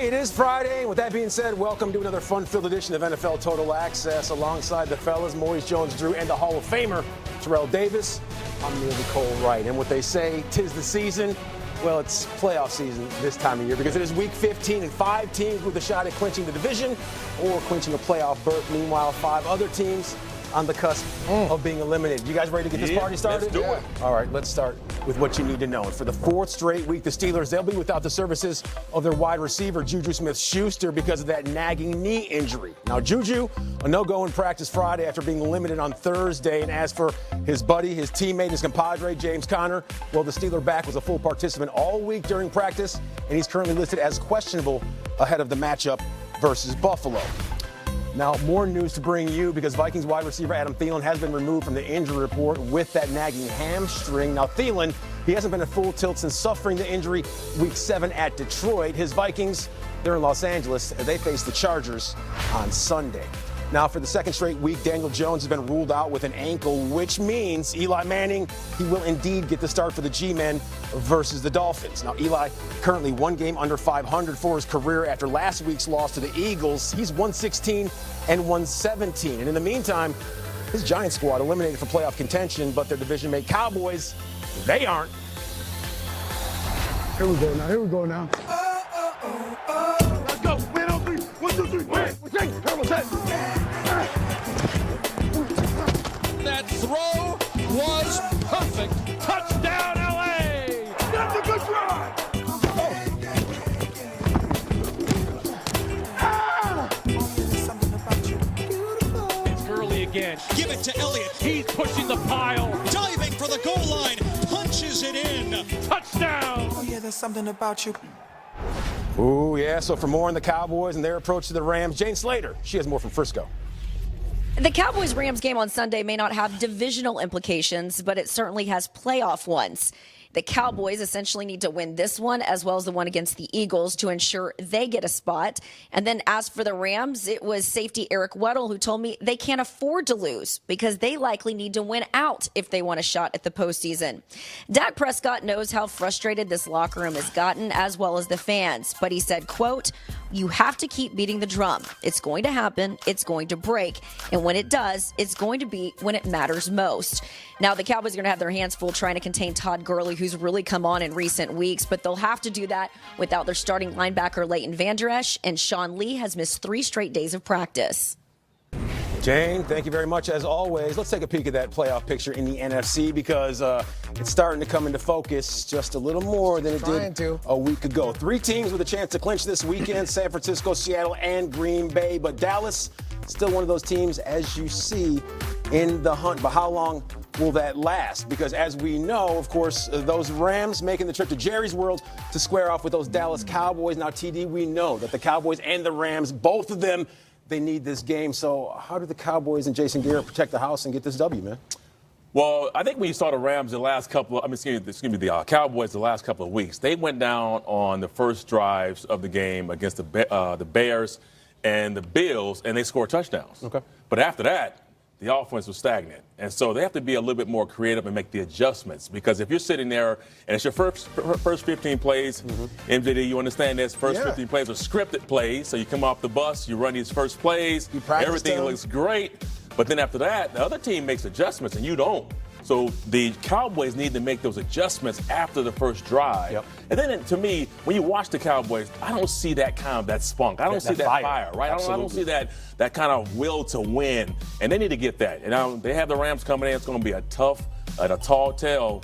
It is Friday. With that being said, welcome to another fun-filled edition of NFL Total Access. Alongside the fellas, Maurice Jones-Drew and the Hall of Famer, Terrell Davis. I'm Neil Nicole Wright. And what they say, 'tis the season. Well, it's playoff season this time of year because it is week 15 and 5 teams with a shot at clinching the division or clinching a playoff berth. Meanwhile, 5 other teams on the cusp of being eliminated. You guys ready to get this party started? Let's do it. All right, let's start with what you need to know. And for the 4th straight week, the Steelers, they'll be without the services of their wide receiver, Juju Smith-Schuster, because of that nagging knee injury. Now, Juju, a no-go in practice Friday after being limited on Thursday. And as for his buddy, his teammate, his compadre, James Conner, well, the Steeler back was a full participant all week during practice, and he's currently listed as questionable ahead of the matchup versus Buffalo. Now, more news to bring you because Vikings wide receiver Adam Thielen has been removed from the injury report with that nagging hamstring. Now, Thielen, he hasn't been at full tilt since suffering the injury week 7 at Detroit. His Vikings, they're in Los Angeles. They face the Chargers on Sunday. Now, for the 2nd straight week, Daniel Jones has been ruled out with an ankle, which means Eli Manning, he will indeed get the start for the G-Men versus the Dolphins. Now, Eli currently 1 game under 500 for his career after last week's loss to the Eagles. He's 116 and 117. And in the meantime, his Giants squad eliminated for playoff contention, but their division mate Cowboys, they aren't. Here we go now. Let's go. Win on 3. 1, 2, 3. Win. Turbo set. That throw was perfect. Touchdown, LA! That's a good drive. It's Gurley again. Give it to Elliott. He's pushing the pile. Diving for the goal line. Punches it in. Touchdown! Oh, yeah, there's something about you. Ooh, yeah. So for more on the Cowboys and their approach to the Rams, Jane Slater, she has more from Frisco. The Cowboys-Rams game on Sunday may not have divisional implications, but it certainly has playoff ones. The Cowboys essentially need to win this one as well as the one against the Eagles to ensure they get a spot. And then as for the Rams, it was safety Eric Weddle who told me they can't afford to lose because they likely need to win out if they want a shot at the postseason. Dak Prescott knows how frustrated this locker room has gotten as well as the fans. But he said, quote, "You have to keep beating the drum. It's going to happen. It's going to break. And when it does, it's going to be when it matters most." Now, the Cowboys are going to have their hands full trying to contain Todd Gurley, who's really come on in recent weeks, but they'll have to do that without their starting linebacker Leighton Vander Esch, and Sean Lee has missed 3 straight days of practice. Jane, thank you very much as always. Let's take a peek at that playoff picture in the NFC because it's starting to come into focus just a little more than it did a week ago. 3 teams with a chance to clinch this weekend: San Francisco, Seattle, and Green Bay. But Dallas, still one of those teams, as you see, in the hunt. But how long will that last? Because as we know, of course, those Rams making the trip to Jerry's World to square off with those Dallas Cowboys. Now, TD, we know that the Cowboys and the Rams, both of them, they need this game. So how do the Cowboys and Jason Garrett protect the house and get this W, man? Well, I think when you saw the Rams the last couple, the Cowboys the last couple of weeks, they went down on the first drives of the game against the Bears and the Bills, and they scored touchdowns. Okay. But after that, the offense was stagnant. And so they have to be a little bit more creative and make the adjustments. Because if you're sitting there and it's your first 15 plays, MJD, you understand this, first 15 plays are scripted plays. So you come off the bus, you run these first plays, everything looks great. But then after that, the other team makes adjustments and you don't. So the Cowboys need to make those adjustments after the first drive. Yep. And then to me, when you watch the Cowboys, I don't see that spunk. I don't see that fire, right? I don't see that kind of will to win. And they need to get that. And they have the Rams coming in. It's going to be a tough and a tall tale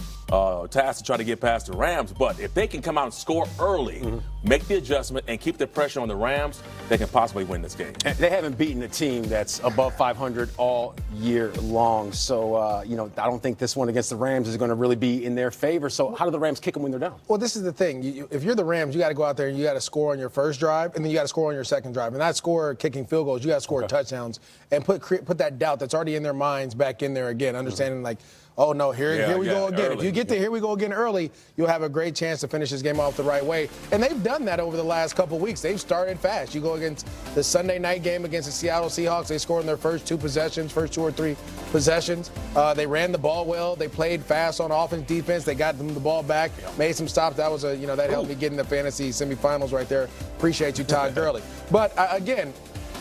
task to try to get past the Rams. But if they can come out and score early, make the adjustment, and keep the pressure on the Rams, they can possibly win this game. And they haven't beaten a team that's above 500 all year long. So, I don't think this one against the Rams is going to really be in their favor. So how do the Rams kick them when they're down? Well, this is the thing. If you're the Rams, you got to go out there and you got to score on your first drive, and then you got to score on your second drive. And not score kicking field goals. You got to score touchdowns and put that doubt that's already in their minds back in there again, understanding, like, oh, no, here we go again. Early. If you get to here we go again early, you'll have a great chance to finish this game off the right way. And they've done that over the last couple of weeks. They've started fast. You go against the Sunday night game against the Seattle Seahawks. They scored in their first 2 or 3 possessions. They ran the ball well. They played fast on offense, defense. They got them the ball back, made some stops. That was that helped me get in the fantasy semifinals right there. Appreciate you, Todd Gurley. But again,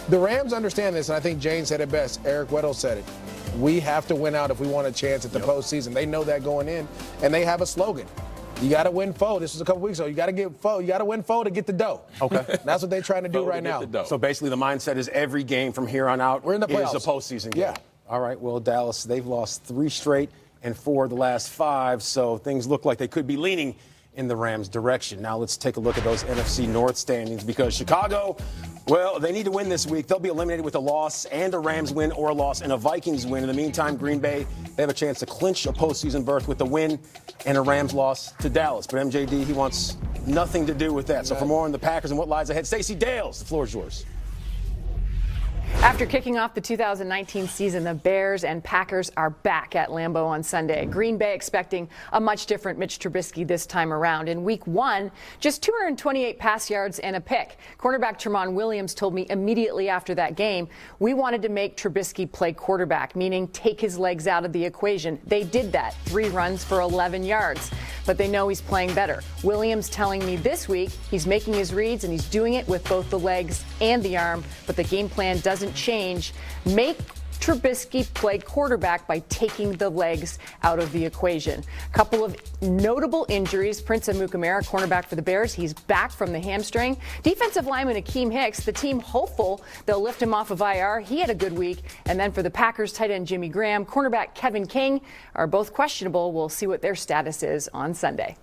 the Rams understand this, and I think Jane said it best. Eric Weddle said it. We have to win out if we want a chance at the postseason. They know that going in, and they have a slogan. You got to win foe. This was a couple weeks ago. You got to get foe. You got to win foe to get the dough. Okay. That's what they're trying to do right now. So basically the mindset is every game from here on out we're in the playoffs. is a postseason game. Yeah. All right, well, Dallas, they've lost 3 straight and 4 of the last 5, so things look like they could be leaning in the Rams' direction. Now let's take a look at those NFC North standings because Chicago, well, they need to win this week. They'll be eliminated with a loss and a Rams win or a loss and a Vikings win. In the meantime, Green Bay, they have a chance to clinch a postseason berth with a win and a Rams loss to Dallas. But MJD, he wants nothing to do with that. So for more on the Packers and what lies ahead, Stacey Dales, the floor is yours. After kicking off the 2019 season, the Bears and Packers are back at Lambeau on Sunday. Green Bay expecting a much different Mitch Trubisky this time around. In week 1, just 228 pass yards and a pick. Cornerback Tramon Williams told me immediately after that game, we wanted to make Trubisky play quarterback, meaning take his legs out of the equation. They did that, 3 runs for 11 yards. But they know he's playing better. Williams telling me this week he's making his reads and he's doing it with both the legs and the arm, but the game plan doesn't change. Make Trubisky play quarterback by taking the legs out of the equation. A couple of notable injuries. Prince Amukamara, cornerback for the Bears, he's back from the hamstring. Defensive lineman Akeem Hicks, the team hopeful they'll lift him off of IR. He had a good week. And then for the Packers, tight end Jimmy Graham, cornerback Kevin King are both questionable. We'll see what their status is on Sunday.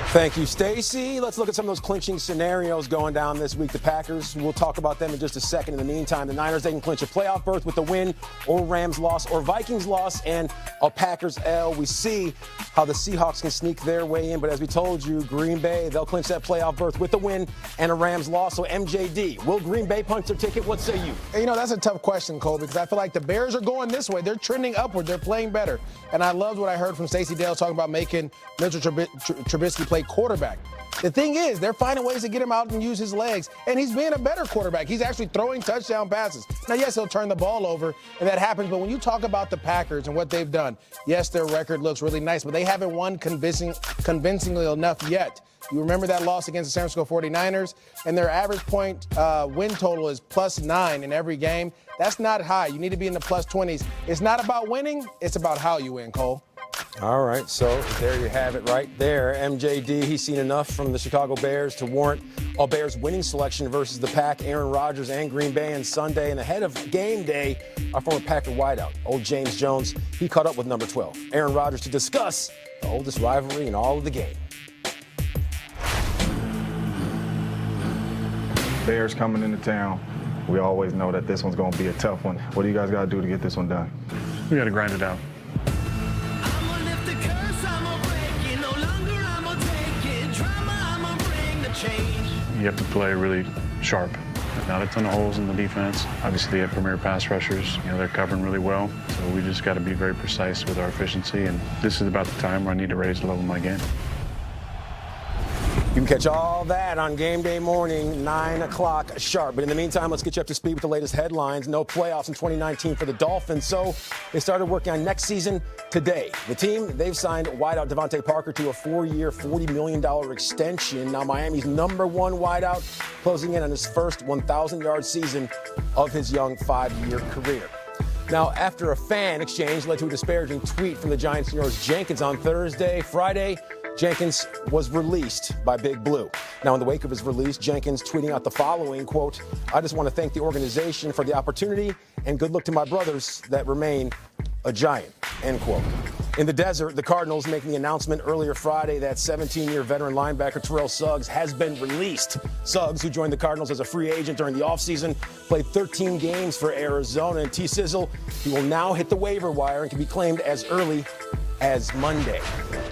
Thank you, Stacey. Let's look at some of those clinching scenarios going down this week. The Packers, we'll talk about them in just a second. In the meantime, the Niners, they can clinch a playoff berth with a win or Rams loss or Vikings loss and a Packers L. We see how the Seahawks can sneak their way in, but as we told you, Green Bay, they'll clinch that playoff berth with a win and a Rams loss. So MJD, will Green Bay punch their ticket? What say you? And, that's a tough question, Cole, because I feel like the Bears are going this way. They're trending upward. They're playing better. And I loved what I heard from Stacey Dale talking about making Mitchell Trubisky play quarterback. The thing is, they're finding ways to get him out and use his legs, and he's being a better quarterback. He's actually throwing touchdown passes. Now, yes, he'll turn the ball over, and that happens, but when you talk about the Packers and what they've done, yes, their record looks really nice, but they haven't won convincingly enough yet. You remember that loss against the San Francisco 49ers, and their average point win total is +9 in every game. That's not high. You need to be in the +20s. It's not about winning. It's about how you win, Cole. All right, so there you have it right there. MJD, he's seen enough from the Chicago Bears to warrant a Bears winning selection versus the Pack, Aaron Rodgers and Green Bay on Sunday. And ahead of game day, our former Packer wideout, old James Jones, he caught up with number 12, Aaron Rodgers, to discuss the oldest rivalry in all of the game. Bears coming into town. We always know that this one's going to be a tough one. What do you guys got to do to get this one done? We got to grind it out. You have to play really sharp. Not a ton of holes in the defense. Obviously, they have premier pass rushers. They're covering really well. So we just got to be very precise with our efficiency. And this is about the time where I need to raise the level of my game. You can catch all that on game day morning, 9 o'clock sharp. But in the meantime, let's get you up to speed with the latest headlines. No playoffs in 2019 for the Dolphins, so they started working on next season today. The team, they've signed wideout Devontae Parker to a 4-year, $40 million extension. Now Miami's number 1 wideout, closing in on his first 1,000-yard season of his young 5-year career. Now, after a fan exchange led to a disparaging tweet from the Giants' Norris Jenkins on Friday, Jenkins was released by Big Blue. Now, in the wake of his release, Jenkins tweeting out the following, quote, "I just want to thank the organization for the opportunity and good luck to my brothers that remain a Giant," end quote. In the desert, the Cardinals making the announcement earlier Friday that 17-year veteran linebacker Terrell Suggs has been released. Suggs, who joined the Cardinals as a free agent during the offseason, played 13 games for Arizona. And T-Sizzle, he will now hit the waiver wire and can be claimed as early as Monday.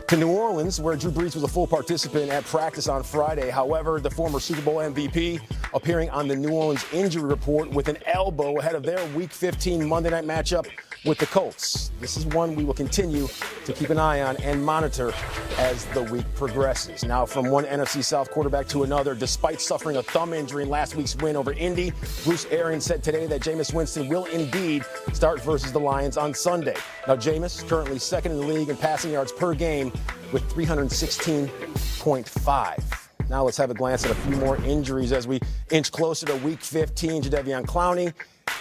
To New Orleans, where Drew Brees was a full participant at practice on Friday. However, the former Super Bowl MVP appearing on the New Orleans injury report with an elbow ahead of their Week 15 Monday night matchup with the Colts. This is one we will continue to keep an eye on and monitor as the week progresses. Now, from one NFC South quarterback to another, despite suffering a thumb injury in last week's win over Indy, Bruce Arians said today that Jameis Winston will indeed start versus the Lions on Sunday. Now, Jameis is currently second in the league in passing yards per game with 316.5. Now let's have a glance at a few more injuries as we inch closer to Week 15. Jadeveon Clowney,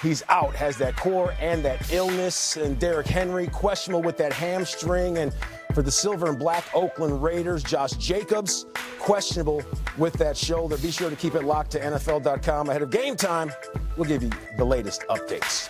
he's out, has that core and that illness. And Derrick Henry, questionable with that hamstring. And for the silver and black Oakland Raiders, Josh Jacobs, questionable with that shoulder. Be sure to keep it locked to NFL.com ahead of game time. We'll give you the latest updates.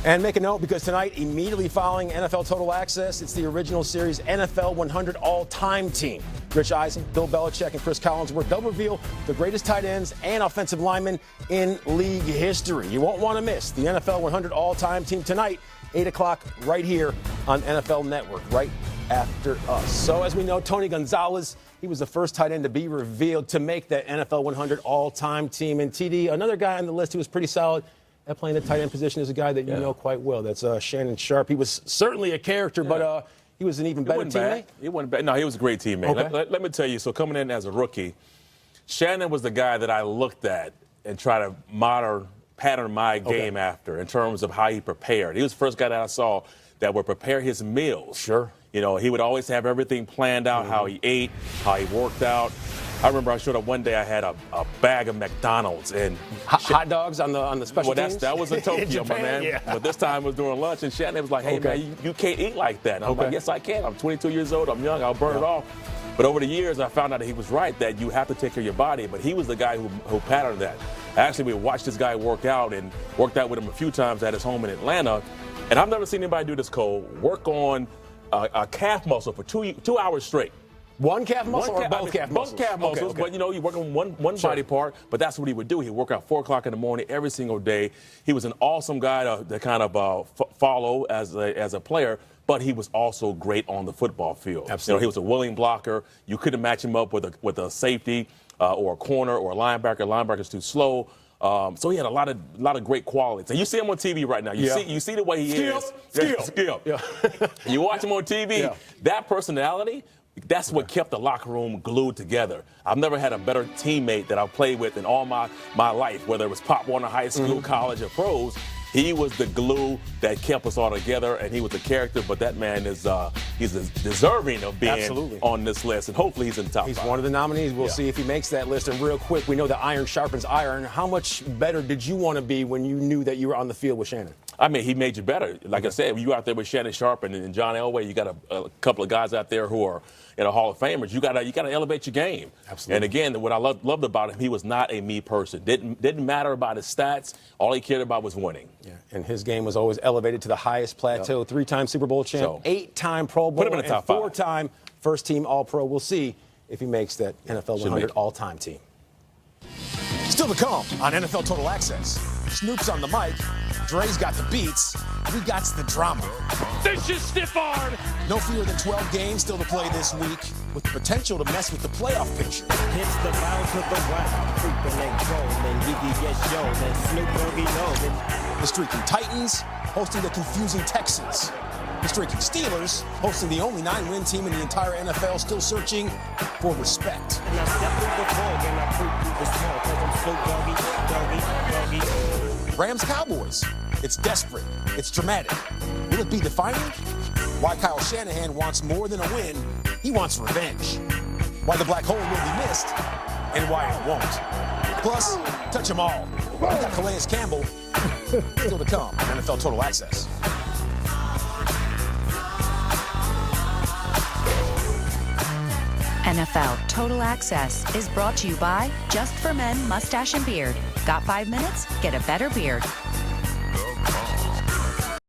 And make a note, because tonight, immediately following NFL Total Access, it's the original series NFL 100 All-Time Team. Rich Eisen, Bill Belichick, and Chris Collinsworth, they'll reveal the greatest tight ends and offensive linemen in league history. You won't want to miss the NFL 100 All-Time Team tonight, 8 o'clock, right here on NFL Network, right after us. So as we know, Tony Gonzalez, he was the first tight end to be revealed to make that NFL 100 All-Time Team. And TD, another guy on the list who was pretty solid at playing the tight end position, is a guy that you know quite well. That's Shannon Sharp. He was certainly a character, but he was an even better teammate. He wasn't bad. No, he was a great teammate. Okay. Let me tell you, so coming in as a rookie, Shannon was the guy that I looked at and try to pattern my game after in terms of how he prepared. He was the first guy that I saw that would prepare his meals. Sure. You know, he would always have everything planned out, how he ate, how he worked out. I remember I showed up one day, I had a bag of McDonald's and hot dogs on the special teams? That was in Tokyo, Japan, my man. Yeah. But this time it was during lunch, and Shannon was like, hey, man, you can't eat like that. And I'm like, yes, I can. I'm 22 years old. I'm young. I'll burn it off. But over the years, I found out that he was right, that you have to take care of your body. But he was the guy who patterned that. Actually, we watched this guy work out and worked out with him a few times at his home in Atlanta. And I've never seen anybody do this, Cole, work on a calf muscle for 2 hours straight. One calf muscle or both calf muscles? Both calf muscles, but, you know, you work on one body part, but that's what he would do. He'd work out 4 o'clock in the morning every single day. He was an awesome guy to kind of follow as a player, but he was also great on the football field. Absolutely. You know, he was a willing blocker. You couldn't match him up with a safety or a corner or a linebacker. Linebacker's too slow. So he had a lot of great qualities. And you see him on TV right now. You see the way he is. Skill. Yeah. You watch him on TV, that personality, that's what kept the locker room glued together. I've never had a better teammate that I've played with in all my life, whether it was Pop Warner High School, college, or pros. He was the glue that kept us all together, and he was a character. But that man he's deserving of being on this list, and hopefully he's in the top 5. He's one of the nominees. We'll see if he makes that list. And real quick, we know that iron sharpens iron. How much better did you want to be when you knew that you were on the field with Shannon? I mean, he made you better. Like I said, when you out there with Shannon Sharp and John Elway, you got a couple of guys out there who are Hall of Famers. You gotta elevate your game. Absolutely. And again, what I loved about him, he was not a me person. Didn't matter about his stats. All he cared about was winning. Yeah, and his game was always elevated to the highest plateau. 3-time Super Bowl champ, 8-time Pro Bowl, put him in the top 5. 4-time first-team All-Pro. We'll see if he makes that NFL 100 All-Time team. Still to come on NFL Total Access. Snoop's on the mic. Dre's got the beats. We got the drama. Vicious stiff arm. No fewer than 12 games still to play this week, with the potential to mess with the playoff picture. Hits the bounce of the wild, creeping and crawling, yes, yo, and Snoop Doggy knows it. The streaking Titans hosting the confusing Texans. The streaking Steelers hosting the only 9-win team in the entire NFL, still searching for respect. And I step through the fog and I creep through the smoke, 'cause I'm so doggy. Rams Cowboys. It's desperate. It's dramatic. Will it be defining? Why Kyle Shanahan wants more than a win. He wants revenge. Why the black hole will be missed and why it won't. Plus, touch them all. We got Calais Campbell still to come on NFL Total Access. NFL Total Access is brought to you by Just for Men Mustache and Beard. Got 5 minutes? Get a better beard.